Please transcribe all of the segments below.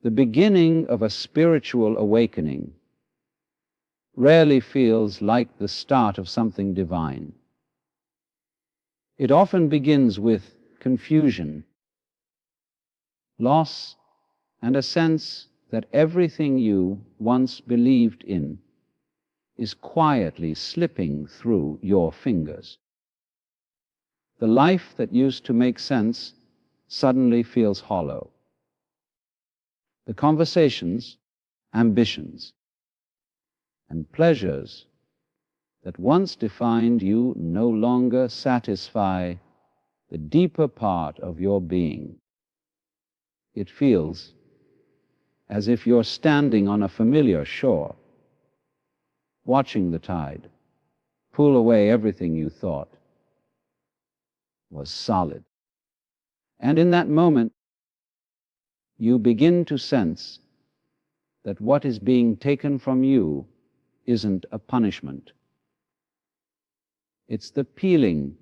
The beginning of a spiritual awakening rarely feels like the start of something divine. It often begins with confusion, loss, and a sense that everything you once believed in is quietly slipping through your fingers. The life that used to make sense suddenly feels hollow. The conversations, ambitions, and pleasures that once defined you no longer satisfy the deeper part of your being. It feels as if you're standing on a familiar shore, watching the tide pull away everything you thought was solid. And in that moment, you begin to sense that what is being taken from you isn't a punishment. It's the peeling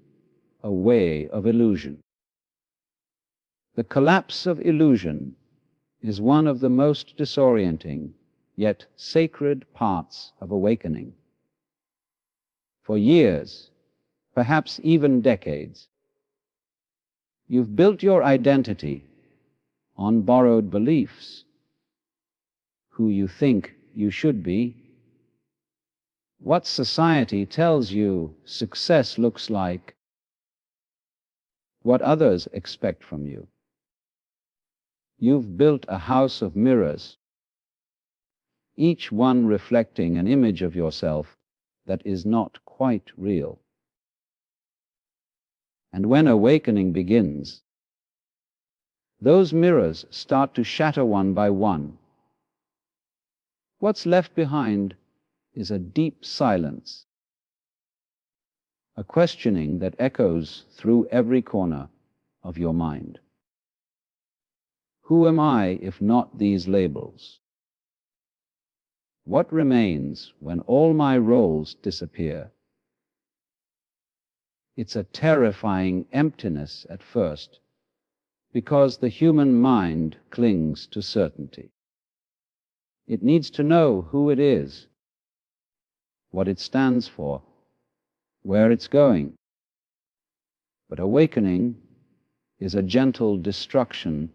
away of illusion. The collapse of illusion is one of the most disorienting, yet sacred parts of awakening. For years, perhaps even decades, you've built your identity on borrowed beliefs, who you think you should be, what society tells you success looks like, what others expect from you. You've built a house of mirrors, each one reflecting an image of yourself that is not quite real. And when awakening begins, those mirrors start to shatter one by one. What's left behind is a deep silence, a questioning that echoes through every corner of your mind. Who am I if not these labels? What remains when all my roles disappear? It's a terrifying emptiness at first, because the human mind clings to certainty. It needs to know who it is, what it stands for, where it's going. But awakening is a gentle destruction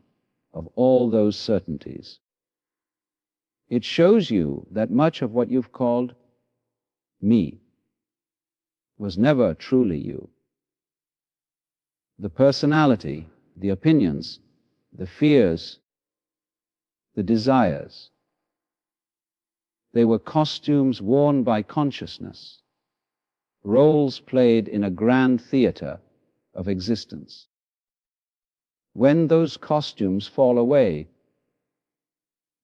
of all those certainties. It shows you that much of what you've called me was never truly you. The personality, the opinions, the fears, the desires, they were costumes worn by consciousness, roles played in a grand theater of existence. When those costumes fall away,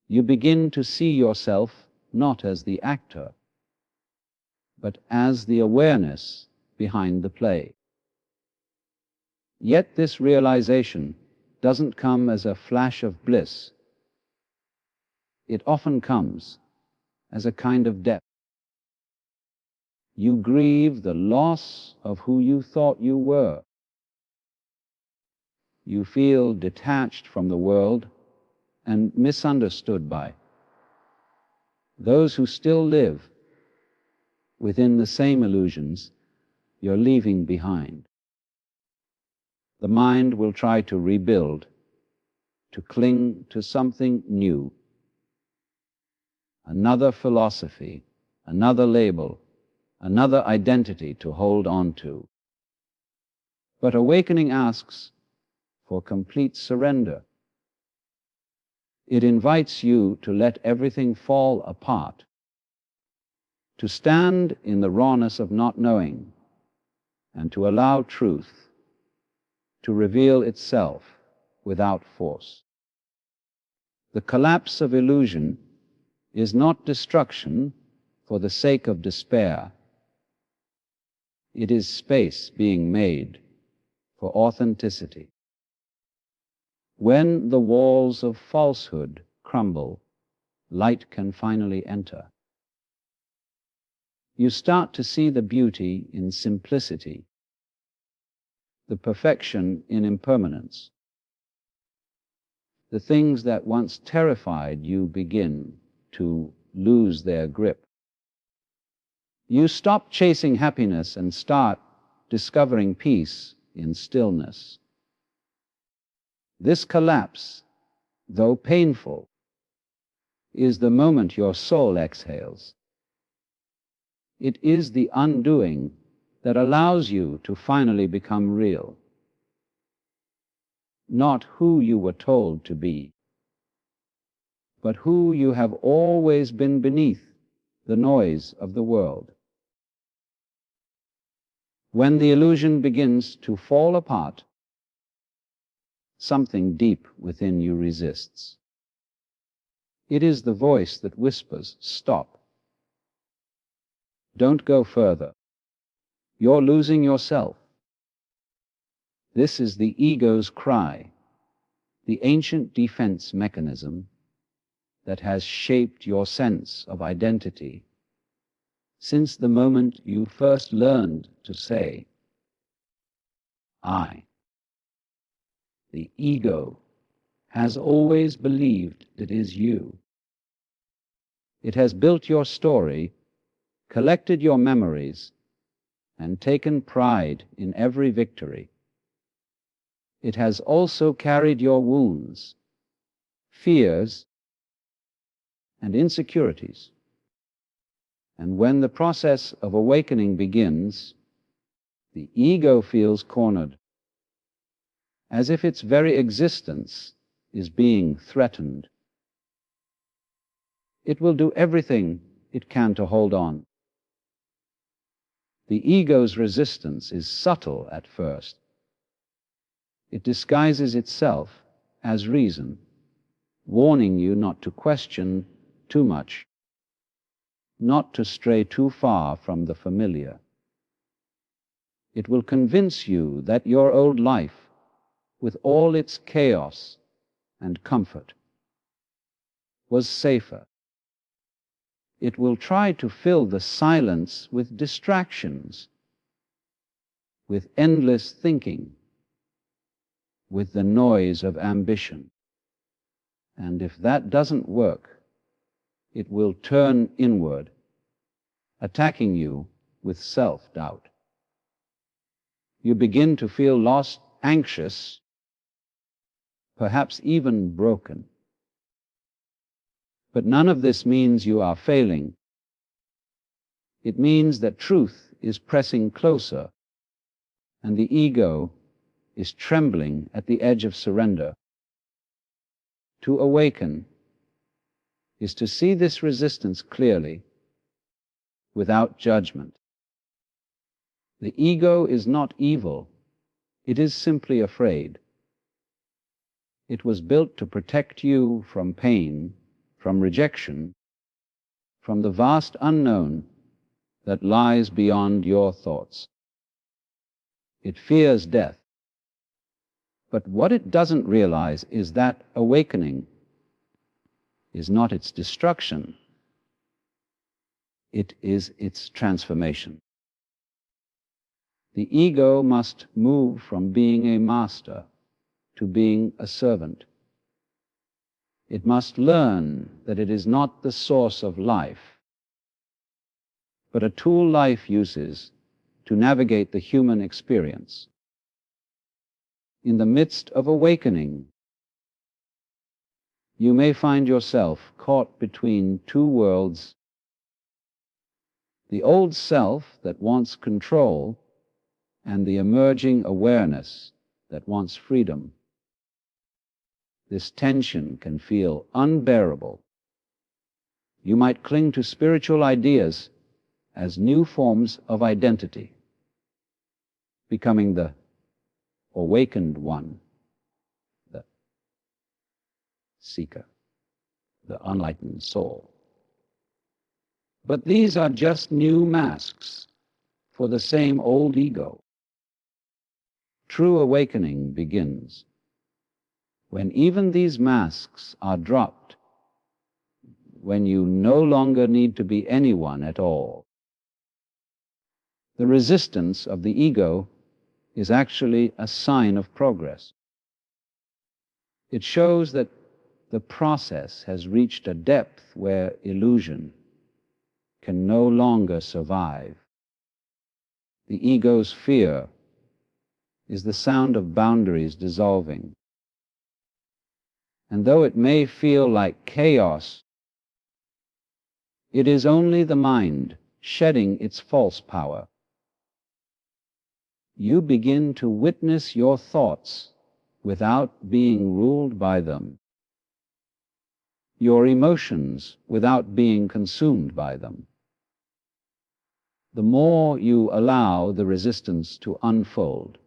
you begin to see yourself not as the actor, but as the awareness behind the play. Yet this realization doesn't come as a flash of bliss. It often comes as a kind of death. You grieve the loss of who you thought you were. You feel detached from the world and misunderstood by those who still live within the same illusions you're leaving behind. The mind will try to rebuild, to cling to something new, another philosophy, another label, another identity to hold on to. But awakening asks for complete surrender. It invites you to let everything fall apart, to stand in the rawness of not knowing, and to allow truth to reveal itself without force. The collapse of illusion is not destruction for the sake of despair. It is space being made for authenticity. When the walls of falsehood crumble, light can finally enter. You start to see the beauty in simplicity, the perfection in impermanence. The things that once terrified you begin to lose their grip. You stop chasing happiness and start discovering peace in stillness. This collapse, though painful, is the moment your soul exhales. It is the undoing that allows you to finally become real. Not who you were told to be, but who you have always been beneath the noise of the world. When the illusion begins to fall apart, something deep within you resists. It is the voice that whispers, "Stop. Don't go further. You're losing yourself." This is the ego's cry, the ancient defense mechanism that has shaped your sense of identity since the moment you first learned to say, "I." The ego has always believed it is you. It has built your story, collected your memories, and taken pride in every victory. It has also carried your wounds, fears, and insecurities. And when the process of awakening begins, the ego feels cornered, as if its very existence is being threatened. It will do everything it can to hold on. The ego's resistance is subtle at first. It disguises itself as reason, warning you not to question too much, not to stray too far from the familiar. It will convince you that your old life, with all its chaos and comfort, was safer. It will try to fill the silence with distractions, with endless thinking, with the noise of ambition. And if that doesn't work, it will turn inward, attacking you with self-doubt. You begin to feel lost, anxious, perhaps even broken. But none of this means you are failing. It means that truth is pressing closer, and the ego is trembling at the edge of surrender. To awaken is to see this resistance clearly, without judgment. The ego is not evil, it is simply afraid. It was built to protect you from pain, from rejection, from the vast unknown that lies beyond your thoughts. It fears death. But what it doesn't realize is that awakening is not its destruction, it is its transformation. The ego must move from being a master to being a servant. It must learn that it is not the source of life, but a tool life uses to navigate the human experience. In the midst of awakening, you may find yourself caught between two worlds: the old self that wants control and the emerging awareness that wants freedom. This tension can feel unbearable. You might cling to spiritual ideas as new forms of identity, becoming the awakened one, the seeker, the enlightened soul. But these are just new masks for the same old ego. True awakening begins when even these masks are dropped, when you no longer need to be anyone at all. The resistance of the ego is actually a sign of progress. It shows that the process has reached a depth where illusion can no longer survive. The ego's fear is the sound of boundaries dissolving. And though it may feel like chaos, it is only the mind shedding its false power. You begin to witness your thoughts without being ruled by them, your emotions without being consumed by them. The more you allow the resistance to unfold,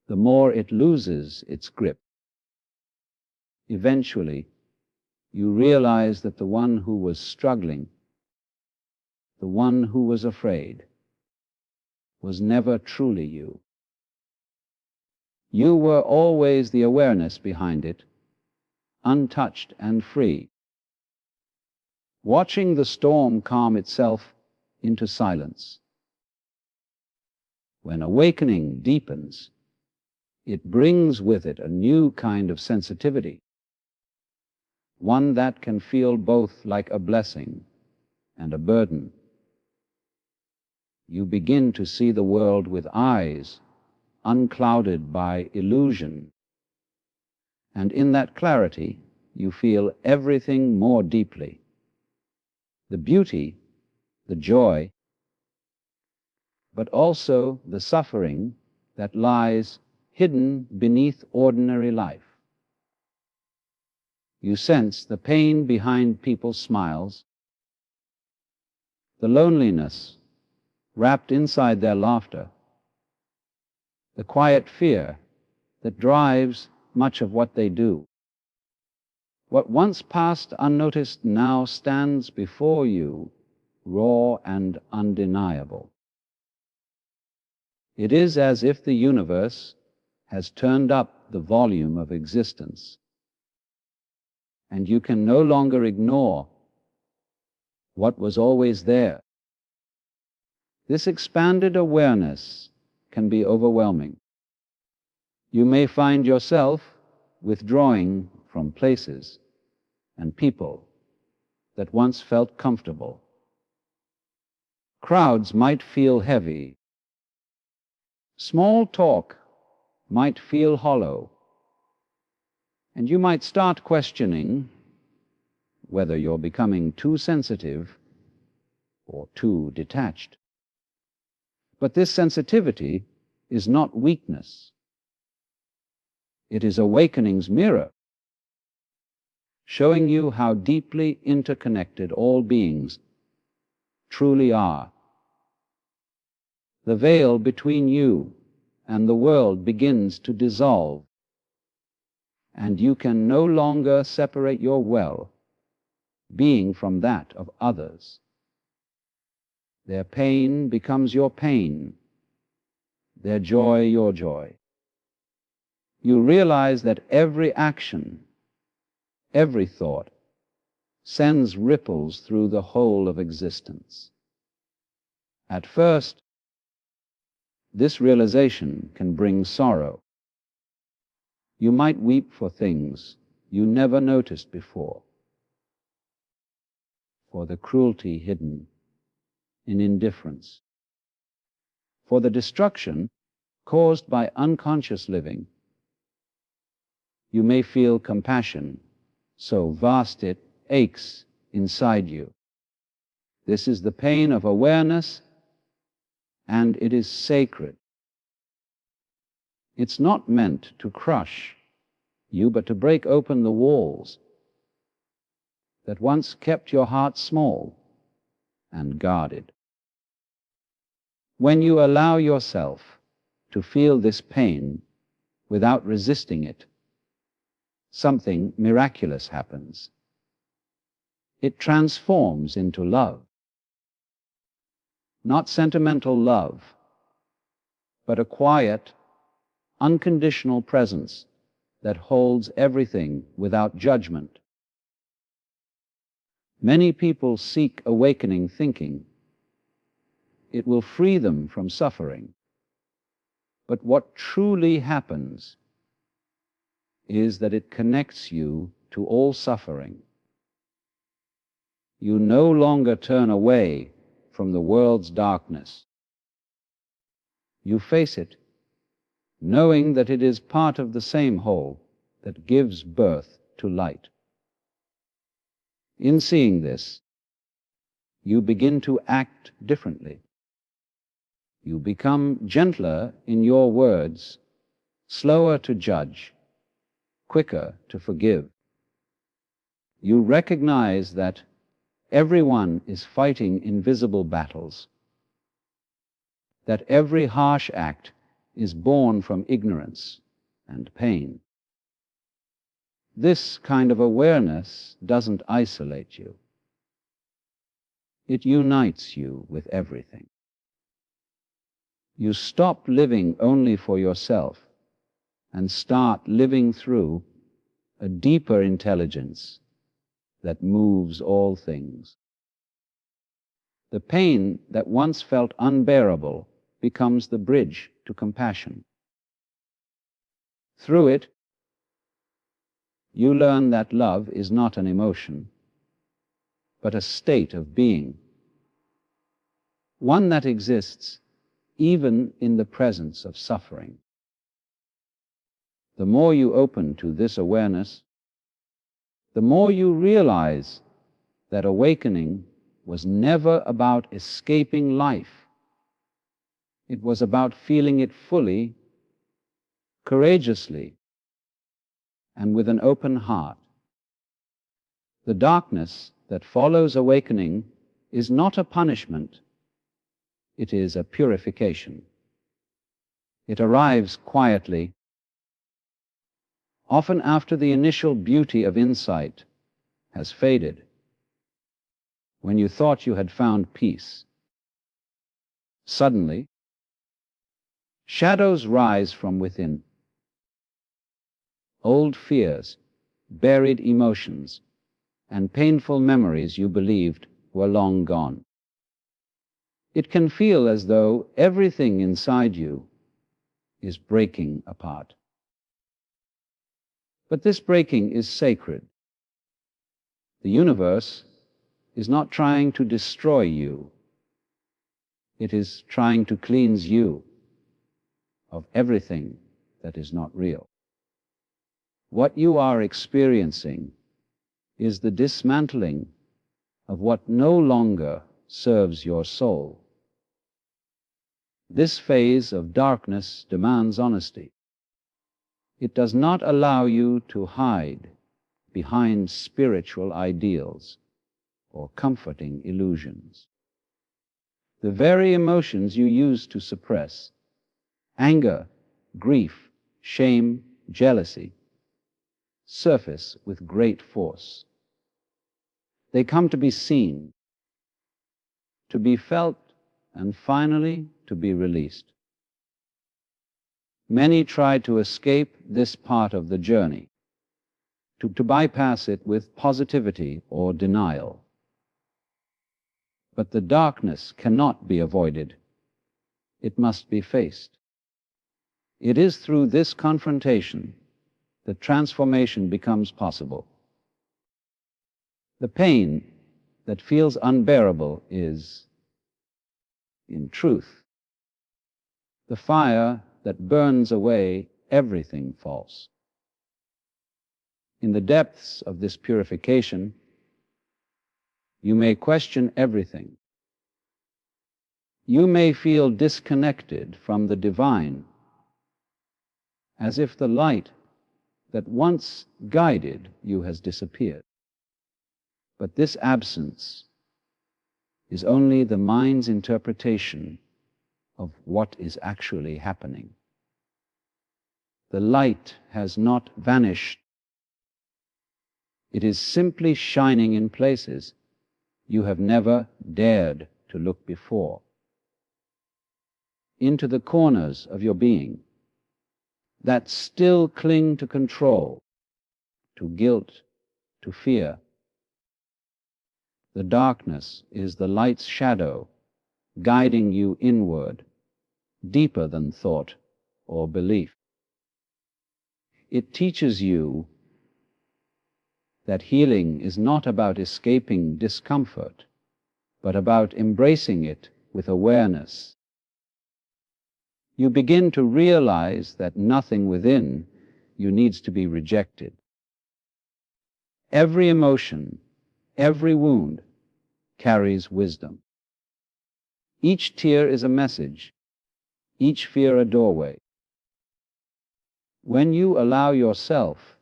the more it loses its grip. Eventually, you realize that the one who was struggling, the one who was afraid, was never truly you. You were always the awareness behind it, untouched and free, watching the storm calm itself into silence. When awakening deepens, it brings with it a new kind of sensitivity, one that can feel both like a blessing and a burden. You begin to see the world with eyes unclouded by illusion, and in that clarity you feel everything more deeply. The beauty, the joy, but also the suffering that lies hidden beneath ordinary life. You sense the pain behind people's smiles, the loneliness wrapped inside their laughter, the quiet fear that drives much of what they do. What once passed unnoticed now stands before you, raw and undeniable. It is as if the universe has turned up the volume of existence, and you can no longer ignore what was always there. This expanded awareness can be overwhelming. You may find yourself withdrawing from places and people that once felt comfortable. Crowds might feel heavy. Small talk might feel hollow. And you might start questioning whether you're becoming too sensitive or too detached. But this sensitivity is not weakness. It is awakening's mirror, showing you how deeply interconnected all beings truly are. The veil between you and the world begins to dissolve, and you can no longer separate your well-being from that of others. Their pain becomes your pain, their joy your joy. You realize that every action, every thought, sends ripples through the whole of existence. At first, this realization can bring sorrow. You might weep for things you never noticed before, for the cruelty hidden in indifference, for the destruction caused by unconscious living. You may feel compassion, so vast it aches inside you. This is the pain of awareness, and it is sacred. It's not meant to crush you, but to break open the walls that once kept your heart small and guarded. When you allow yourself to feel this pain without resisting it, something miraculous happens. It transforms into love. Not sentimental love, but a quiet, unconditional presence that holds everything without judgment. Many people seek awakening thinking it will free them from suffering. But what truly happens is that it connects you to all suffering. You no longer turn away from the world's darkness. You face it, knowing that it is part of the same whole that gives birth to light. In seeing this, you begin to act differently. You become gentler in your words, slower to judge, quicker to forgive. You recognize that everyone is fighting invisible battles, that every harsh act is born from ignorance and pain. This kind of awareness doesn't isolate you. It unites you with everything. You stop living only for yourself and start living through a deeper intelligence that moves all things. The pain that once felt unbearable becomes the bridge to compassion. Through it, you learn that love is not an emotion, but a state of being, one that exists even in the presence of suffering. The more you open to this awareness, the more you realize that awakening was never about escaping life. It was about feeling it fully, courageously, and with an open heart. The darkness that follows awakening is not a punishment, it is a purification. It arrives quietly, often after the initial beauty of insight has faded, when you thought you had found peace. Suddenly, shadows rise from within. Old fears, buried emotions, and painful memories you believed were long gone. It can feel as though everything inside you is breaking apart. But this breaking is sacred. The universe is not trying to destroy you. It is trying to cleanse you of everything that is not real. What you are experiencing is the dismantling of what no longer serves your soul. This phase of darkness demands honesty. It does not allow you to hide behind spiritual ideals or comforting illusions. The very emotions you used to suppress, anger, grief, shame, jealousy, surface with great force. They come to be seen, to be felt, and finally to be released. Many try to escape this part of the journey, to bypass it with positivity or denial. But the darkness cannot be avoided. It must be faced. It is through this confrontation that transformation becomes possible. The pain that feels unbearable is, in truth, the fire that burns away everything false. In the depths of this purification, you may question everything. You may feel disconnected from the divine, as if the light that once guided you has disappeared. But this absence is only the mind's interpretation of what is actually happening. The light has not vanished. It is simply shining in places you have never dared to look before, into the corners of your being that still cling to control, to guilt, to fear. The darkness is the light's shadow guiding you inward, deeper than thought or belief. It teaches you that healing is not about escaping discomfort, but about embracing it with awareness. You begin to realize that nothing within you needs to be rejected. Every emotion, every wound carries wisdom. Each tear is a message, each fear a doorway. When you allow yourself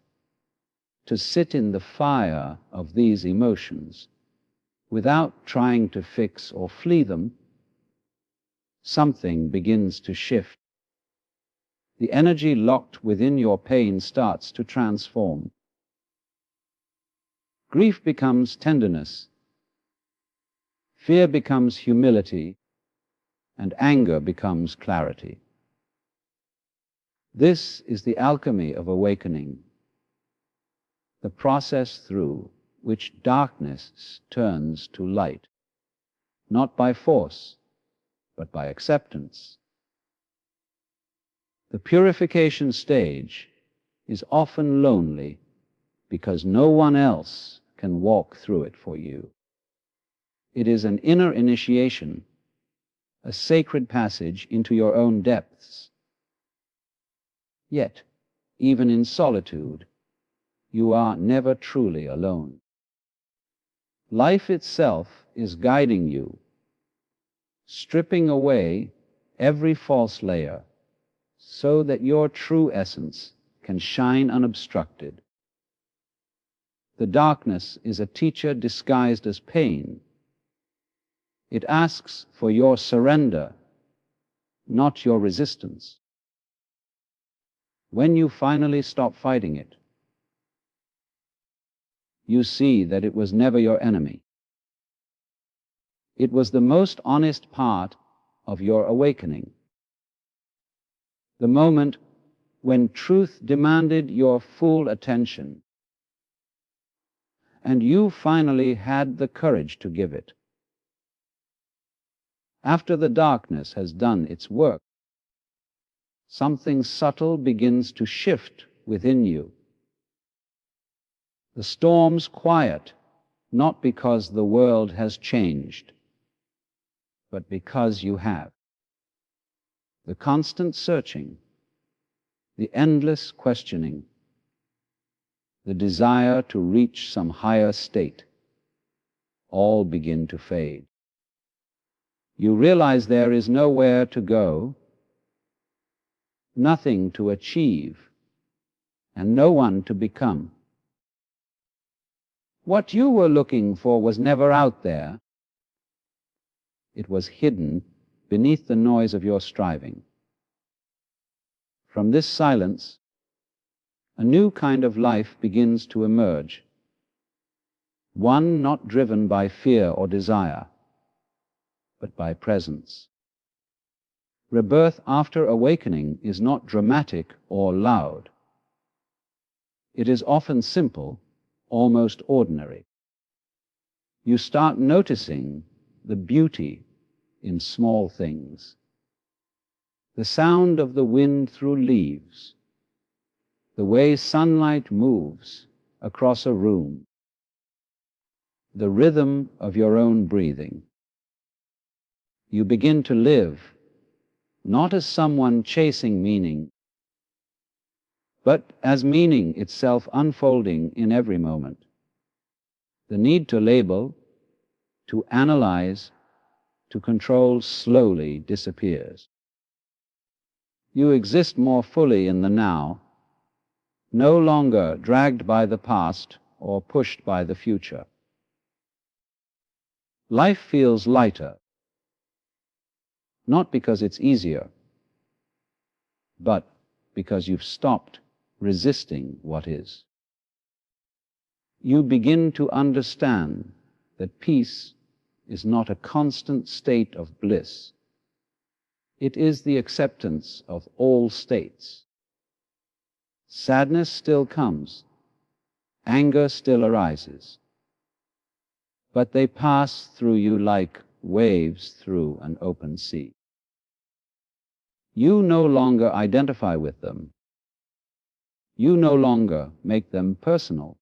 to sit in the fire of these emotions without trying to fix or flee them, something begins to shift. The energy locked within your pain starts to transform. Grief becomes tenderness, fear becomes humility, and anger becomes clarity. This is the alchemy of awakening, the process through which darkness turns to light, not by force, but by acceptance. The purification stage is often lonely because no one else can walk through it for you. It is an inner initiation, a sacred passage into your own depths. Yet, even in solitude, you are never truly alone. Life itself is guiding you, stripping away every false layer, so that your true essence can shine unobstructed. The darkness is a teacher disguised as pain. It asks for your surrender, not your resistance. When you finally stop fighting it, you see that it was never your enemy. It was the most honest part of your awakening. The moment when truth demanded your full attention, and you finally had the courage to give it. After the darkness has done its work, something subtle begins to shift within you. The storms quiet, not because the world has changed, but because you have. The constant searching, the endless questioning, the desire to reach some higher state, all begin to fade. You realize there is nowhere to go, nothing to achieve, and no one to become. What you were looking for was never out there. It was hidden beneath the noise of your striving. From this silence, a new kind of life begins to emerge, one not driven by fear or desire, but by presence. Rebirth after awakening is not dramatic or loud. It is often simple, almost ordinary. You start noticing the beauty in small things. The sound of the wind through leaves, the way sunlight moves across a room, the rhythm of your own breathing. You begin to live, not as someone chasing meaning, but as meaning itself unfolding in every moment. The need to label, to analyze, to control slowly disappears. You exist more fully in the now, no longer dragged by the past or pushed by the future. Life feels lighter, not because it's easier, but because you've stopped resisting what is. You begin to understand that peace is not a constant state of bliss. It is the acceptance of all states. Sadness still comes, anger still arises, but they pass through you like waves through an open sea. You no longer identify with them. You no longer make them personal.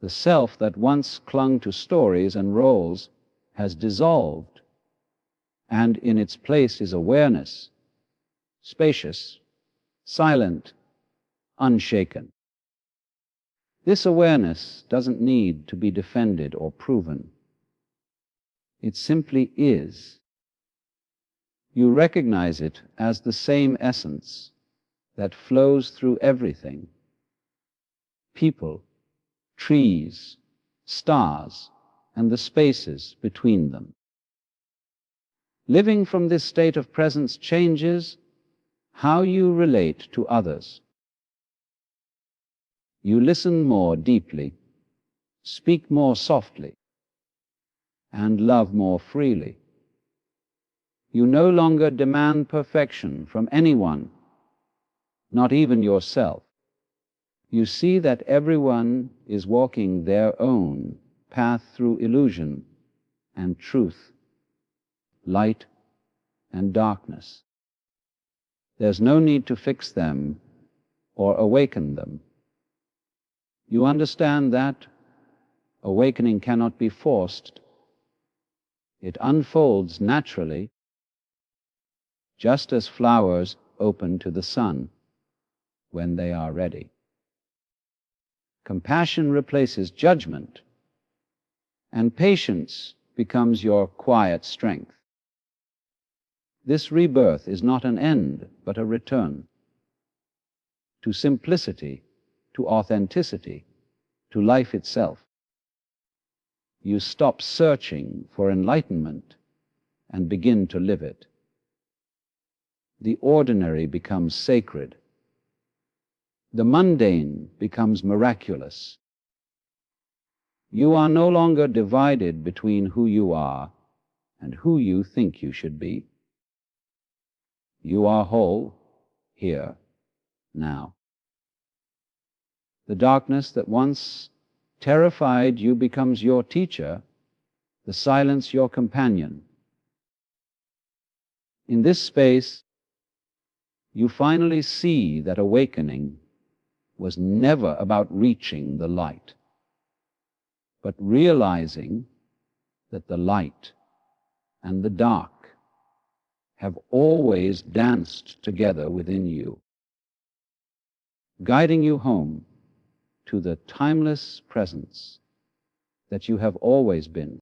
The self that once clung to stories and roles has dissolved, and in its place is awareness, spacious, silent, unshaken. This awareness doesn't need to be defended or proven. It simply is. You recognize it as the same essence that flows through everything: people, trees, stars, and the spaces between them. Living from this state of presence changes how you relate to others. You listen more deeply, speak more softly, and love more freely. You no longer demand perfection from anyone, not even yourself. You see that everyone is walking their own path through illusion and truth, light and darkness. There's no need to fix them or awaken them. You understand that awakening cannot be forced. It unfolds naturally, just as flowers open to the sun when they are ready. Compassion replaces judgment, and patience becomes your quiet strength. This rebirth is not an end, but a return to simplicity, to authenticity, to life itself. You stop searching for enlightenment and begin to live it. The ordinary becomes sacred. The mundane becomes miraculous. You are no longer divided between who you are and who you think you should be. You are whole, here, now. The darkness that once terrified you becomes your teacher, the silence your companion. In this space, you finally see that awakening was never about reaching the light, but realizing that the light and the dark have always danced together within you, guiding you home to the timeless presence that you have always been.